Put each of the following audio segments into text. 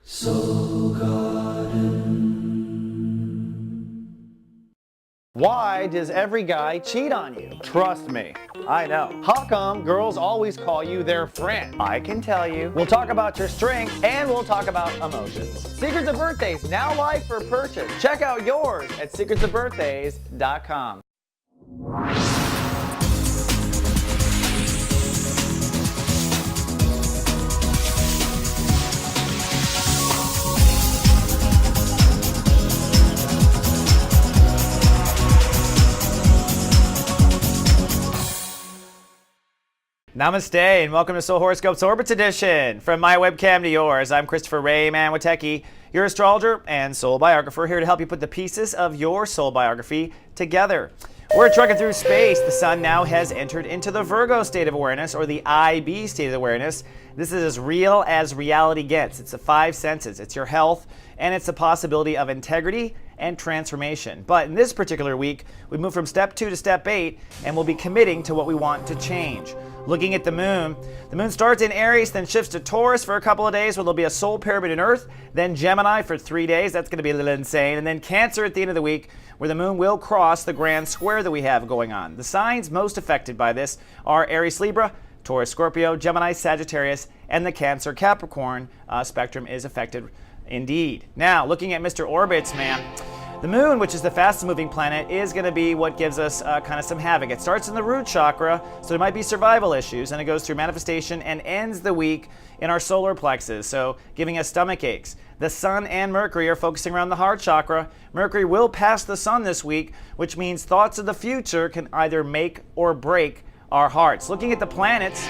Soul Garden. Why does every guy cheat on you? Trust me, I know. How come girls always call you their friend? I can tell you. We'll talk about your strengths and we'll talk about emotions. Secrets of Birthdays, now live for purchase. Check out yours at secretsofbirthdays.com. Namaste and welcome to Soul Horoscopes Orbits Edition. From my webcam to yours, I'm Christopher Witecki, your astrologer and soul biographer, here to help you put the pieces of your soul biography together. We're trucking through space. The sun now has entered into the Virgo state of awareness, or the IB state of awareness. This is as real as reality gets. It's the five senses. It's your health, and it's the possibility of integrity and transformation. But in this particular week, we move from step 2 to step 8, and we'll be committing to what we want to change. Looking at the moon starts in Aries, then shifts to Taurus for a couple of days, where there'll be a soul pyramid in Earth, then Gemini for 3 days. That's going to be a little insane. And then Cancer at the end of the week, where the moon will cross the grand square that we have going on. The signs most affected by this are Aries, Libra, Taurus, Scorpio, Gemini, Sagittarius, and the Cancer, Capricorn spectrum is affected indeed. Now, looking at Mr. Orbits, man. The moon, which is the fastest moving planet, is going to be what gives us kind of some havoc. It starts in the root chakra, so there might be survival issues, and it goes through manifestation and ends the week in our solar plexus, so giving us stomach aches. The sun and Mercury are focusing around the heart chakra. Mercury will pass the sun this week, which means thoughts of the future can either make or break our hearts. Looking at the planets,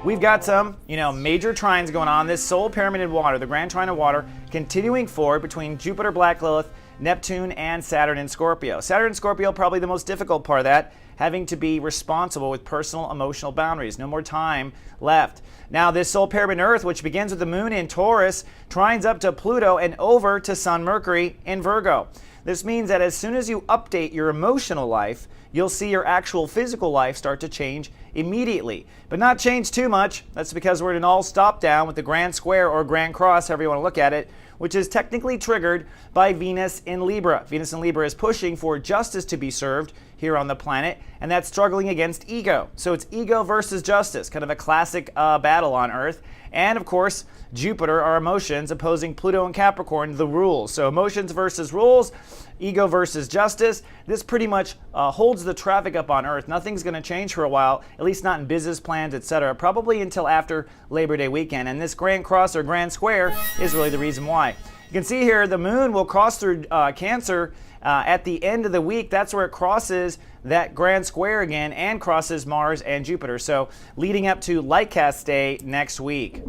we've got some, major trines going on. This soul pyramid in water, the grand trine of water, continuing forward between Jupiter, Black Lilith, Neptune, and Saturn in Scorpio. Saturn in Scorpio, probably the most difficult part of that, having to be responsible with personal emotional boundaries. No more time left. Now, this soul pyramid in Earth, which begins with the moon in Taurus, trines up to Pluto and over to Sun Mercury in Virgo. This means that as soon as you update your emotional life, you'll see your actual physical life start to change immediately. But not change too much. That's because we're in an all stop down with the grand square or grand cross, however you want to look at it, which is technically triggered by Venus in Libra. Venus in Libra is pushing for justice to be served here on the planet, and that's struggling against ego. So it's ego versus justice, kind of a classic battle on Earth. And of course, Jupiter, our emotions, opposing Pluto and Capricorn, the rules. So emotions versus rules, ego versus justice. This pretty much holds the traffic up on Earth. Nothing's going to change for a while, at least not in business plans, etc. Probably until after Labor Day weekend. And this grand cross or grand square is really the reason why. You can see here the moon will cross through Cancer at the end of the week. That's where it crosses that grand square again and crosses Mars and Jupiter. So leading up to Lightcast Day next week.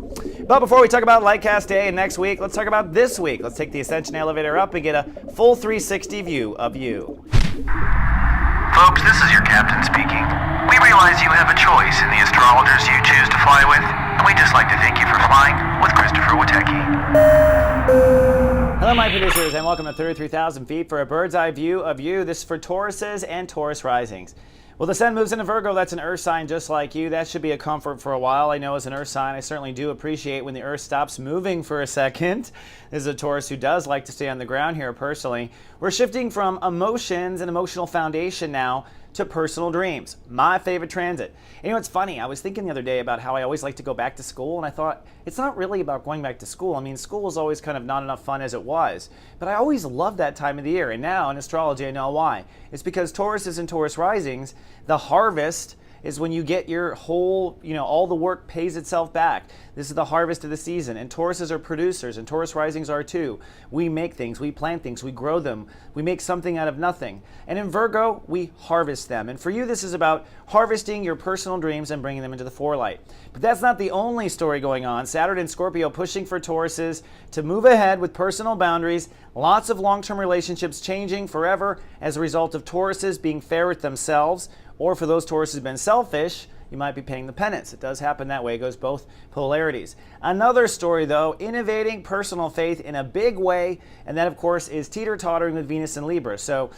But before we talk about Lightcast Day and next week, let's talk about this week. Let's take the Ascension elevator up and get a full 360 view of you. Folks, this is your captain speaking. We realize you have a choice in the astrologers you choose to fly with, and we'd just like to thank you for flying with Christopher Witecki. Hello, my producers, and welcome to 33,000 feet for a bird's eye view of you. This is for Tauruses and Taurus risings. Well, the sun moves into Virgo. That's an earth sign just like you. That should be a comfort for a while. I know as an earth sign, I certainly do appreciate when the earth stops moving for a second. This is a Taurus who does like to stay on the ground here personally. We're shifting from emotions and emotional foundation now to personal dreams. My favorite transit. And it's funny, I was thinking the other day about how I always like to go back to school, and I thought, it's not really about going back to school. I mean, school was always kind of not enough fun as it was. But I always loved that time of the year, and now in astrology I know why. It's because Tauruses and Taurus risings, the harvest is when you get your whole, all the work pays itself back. This is the harvest of the season, and Tauruses are producers, and Taurus risings are too. We make things, we plant things, we grow them, we make something out of nothing. And in Virgo, we harvest them. And for you, this is about harvesting your personal dreams and bringing them into the forelight. But that's not the only story going on. Saturn and Scorpio pushing for Tauruses to move ahead with personal boundaries, lots of long-term relationships changing forever as a result of Tauruses being fair with themselves, or for those Tauruses who've been selfish, you might be paying the penance. It does happen that way. It goes both polarities. Another story, though, innovating personal faith in a big way, and that, of course, is teeter-tottering with Venus and Libra. So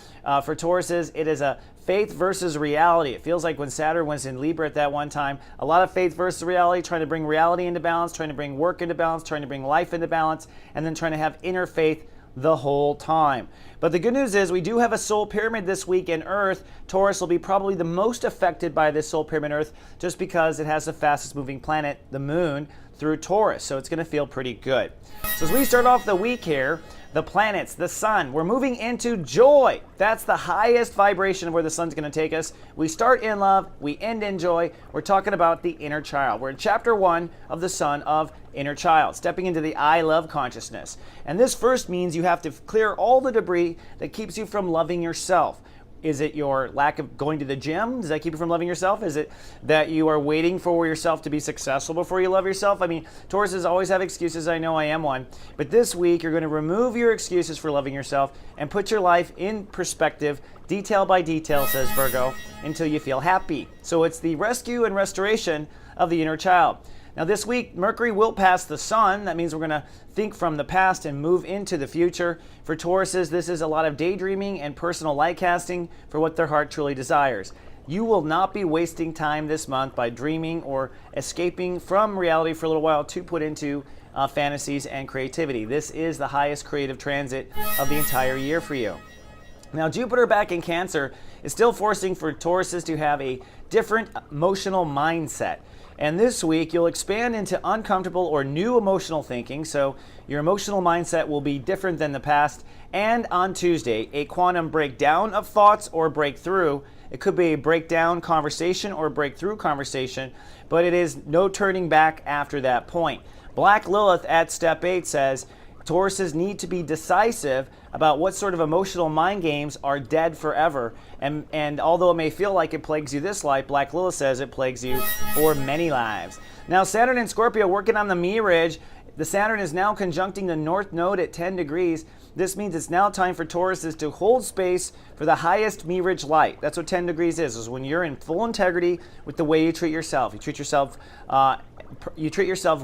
for Tauruses, it is a faith versus reality. It feels like when Saturn was in Libra at that one time, a lot of faith versus reality, trying to bring reality into balance, trying to bring work into balance, trying to bring life into balance, and then trying to have inner faith the whole time. But the good news is we do have a soul pyramid this week in Earth. Taurus will be probably the most affected by this soul pyramid Earth just because it has the fastest moving planet, the moon, through Taurus. So it's going to feel pretty good. So as we start off the week here, the planets, the sun, we're moving into joy. That's the highest vibration of where the sun's going to take us. We start in love, we end in joy. We're talking about the inner child. We're in chapter 1 of the sun of inner child, stepping into the I love consciousness. And this first means you have to clear all the debris that keeps you from loving yourself. Is it your lack of going to the gym? Does that keep you from loving yourself? Is it that you are waiting for yourself to be successful before you love yourself? I mean, Tauruses always have excuses. I know I am one. But this week, you're going to remove your excuses for loving yourself and put your life in perspective, detail by detail, says Virgo, until you feel happy. So it's the rescue and restoration of the inner child. Now this week, Mercury will pass the sun. That means we're going to think from the past and move into the future. For Tauruses, this is a lot of daydreaming and personal light casting for what their heart truly desires. You will not be wasting time this month by dreaming or escaping from reality for a little while to put into fantasies and creativity. This is the highest creative transit of the entire year for you. Now, Jupiter back in Cancer is still forcing for Tauruses to have a different emotional mindset. And this week, you'll expand into uncomfortable or new emotional thinking. So your emotional mindset will be different than the past. And on Tuesday, a quantum breakdown of thoughts or breakthrough. It could be a breakdown conversation or breakthrough conversation, but it is no turning back after that point. Black Lilith at step 8 says, Tauruses need to be decisive about what sort of emotional mind games are dead forever. And although it may feel like it plagues you this life, Black Lilith says it plagues you for many lives. Now, Saturn and Scorpio working on the mirage. The Saturn is now conjuncting the North Node at 10 degrees. This means it's now time for Tauruses to hold space for the highest mirage light. That's what 10 degrees is when you're in full integrity with the way you treat yourself. You treat yourself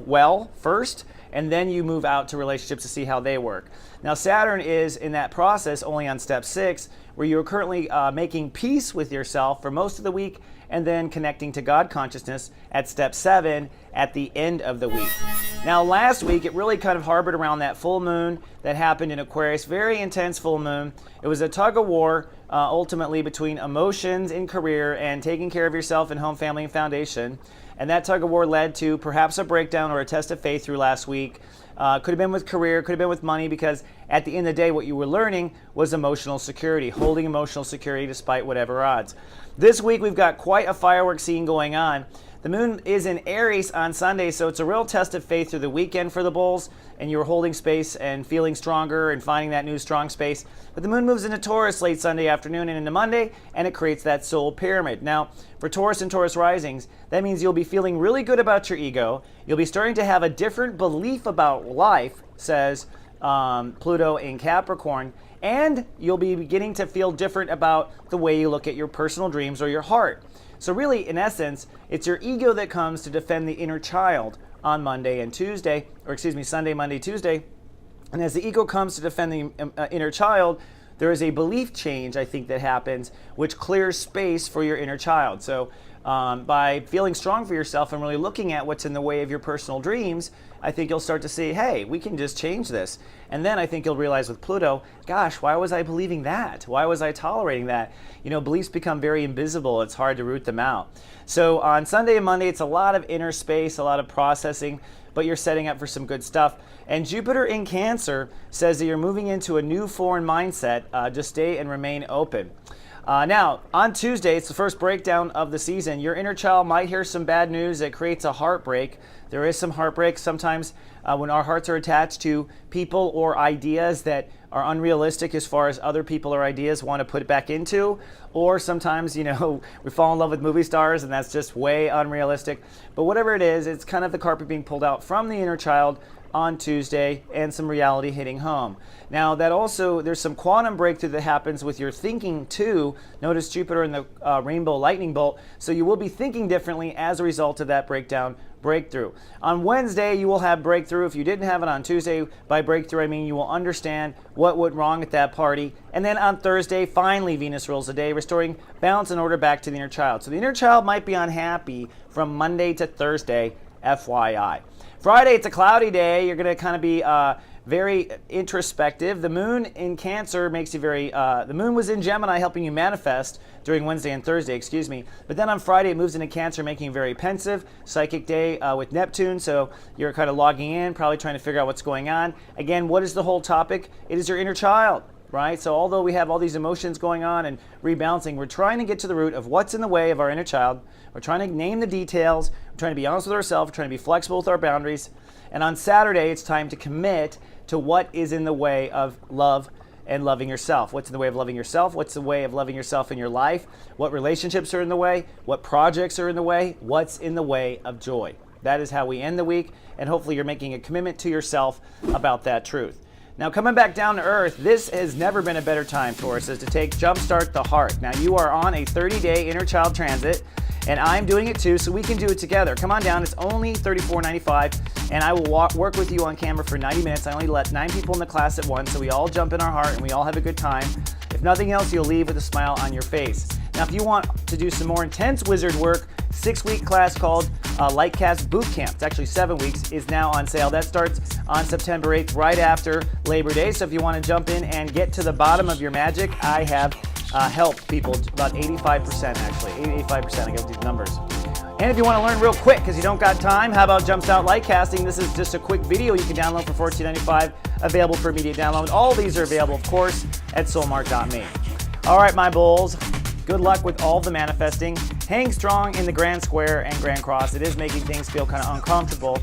well first, and then you move out to relationships to see how they work. Now, Saturn is in that process only on step 6, where you're currently making peace with yourself for most of the week, and then connecting to God consciousness at step 7 at the end of the week. Now, last week, it really kind of harbored around that full moon that happened in Aquarius, very intense full moon. It was a tug of war, ultimately, between emotions in career and taking care of yourself in home, family, and foundation. And that tug of war led to perhaps a breakdown or a test of faith through last week. Could have been with career, could have been with money, because at the end of the day, what you were learning was emotional security, holding emotional security despite whatever odds. This week, we've got quite a fireworks scene going on. The moon is in Aries on Sunday, so it's a real test of faith through the weekend for the bulls, and you're holding space and feeling stronger and finding that new strong space. But the moon moves into Taurus late Sunday afternoon and into Monday, and it creates that soul pyramid. Now, for Taurus and Taurus risings, that means you'll be feeling really good about your ego. You'll be starting to have a different belief about life, says Pluto in Capricorn, and you'll be beginning to feel different about the way you look at your personal dreams or your heart. So really, in essence, it's your ego that comes to defend the inner child on Monday and Tuesday, Sunday, Monday, Tuesday. And as the ego comes to defend the inner child, there is a belief change, I think, that happens, which clears space for your inner child. So by feeling strong for yourself and really looking at what's in the way of your personal dreams, I think you'll start to see, hey, we can just change this. And then I think you'll realize with Pluto, gosh, why was I believing that? Why was I tolerating that? You know, beliefs become very invisible. It's hard to root them out. So on Sunday and Monday, it's a lot of inner space, a lot of processing, but you're setting up for some good stuff. And Jupiter in Cancer says that you're moving into a new foreign mindset. Just stay and remain open. Now, on Tuesday, it's the first breakdown of the season. Your inner child might hear some bad news that creates a heartbreak. There is some heartbreak sometimes when our hearts are attached to people or ideas that are unrealistic as far as other people or ideas want to put it back into. Or sometimes, you know, we fall in love with movie stars and that's just way unrealistic. But whatever it is, it's kind of the carpet being pulled out from the inner child on Tuesday, and some reality hitting home. Now that also, there's some quantum breakthrough that happens with your thinking too. Notice Jupiter in the rainbow lightning bolt, so you will be thinking differently as a result of that breakthrough. On Wednesday, you will have breakthrough. If you didn't have it on Tuesday, by breakthrough I mean you will understand what went wrong at that party. And then on Thursday, finally Venus rules the day, restoring balance and order back to the inner child. So the inner child might be unhappy from Monday to Thursday, FYI. Friday, it's a cloudy day. You're going to kind of be very introspective. The moon in Cancer makes you very, the moon was in Gemini helping you manifest during Wednesday and Thursday, excuse me. But then on Friday, it moves into Cancer, making you very pensive. Psychic day with Neptune, so you're kind of logging in, probably trying to figure out what's going on. Again, what is the whole topic? It is your inner child, right? So although we have all these emotions going on and rebalancing, we're trying to get to the root of what's in the way of our inner child. We're trying to name the details. We're trying to be honest with ourselves. We're trying to be flexible with our boundaries. And on Saturday, it's time to commit to what is in the way of love and loving yourself. What's in the way of loving yourself? What's the way of loving yourself in your life? What relationships are in the way? What projects are in the way? What's in the way of joy? That is how we end the week, and hopefully you're making a commitment to yourself about that truth. Now, coming back down to earth, this has never been a better time, Taurus, is to jumpstart the heart. Now, you are on a 30-day inner child transit, and I'm doing it too, so we can do it together. Come on down. It's only $34.95, and I will work with you on camera for 90 minutes. I only let 9 people in the class at once, so we all jump in our heart and we all have a good time. If nothing else, you'll leave with a smile on your face. Now, if you want to do some more intense wizard work, 6-week class called Lightcast Boot Camp, it's actually 7 weeks, is now on sale. That starts on September 8th, right after Labor Day. So if you want to jump in and get to the bottom of your magic, I have helped people, about 85% actually, 85%, I got these numbers. And if you want to learn real quick because you don't got time, how about Jumps Out Lightcasting? This is just a quick video you can download for $14.95, available for immediate download. All these are available, of course, at soulmart.me. All right, my bulls, good luck with all the manifesting. Hang strong in the Grand Square and Grand Cross. It is making things feel kind of uncomfortable.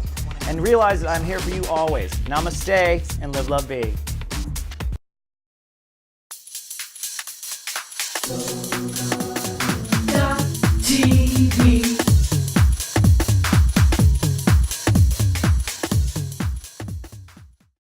And realize that I'm here for you always. Namaste and live, love, be.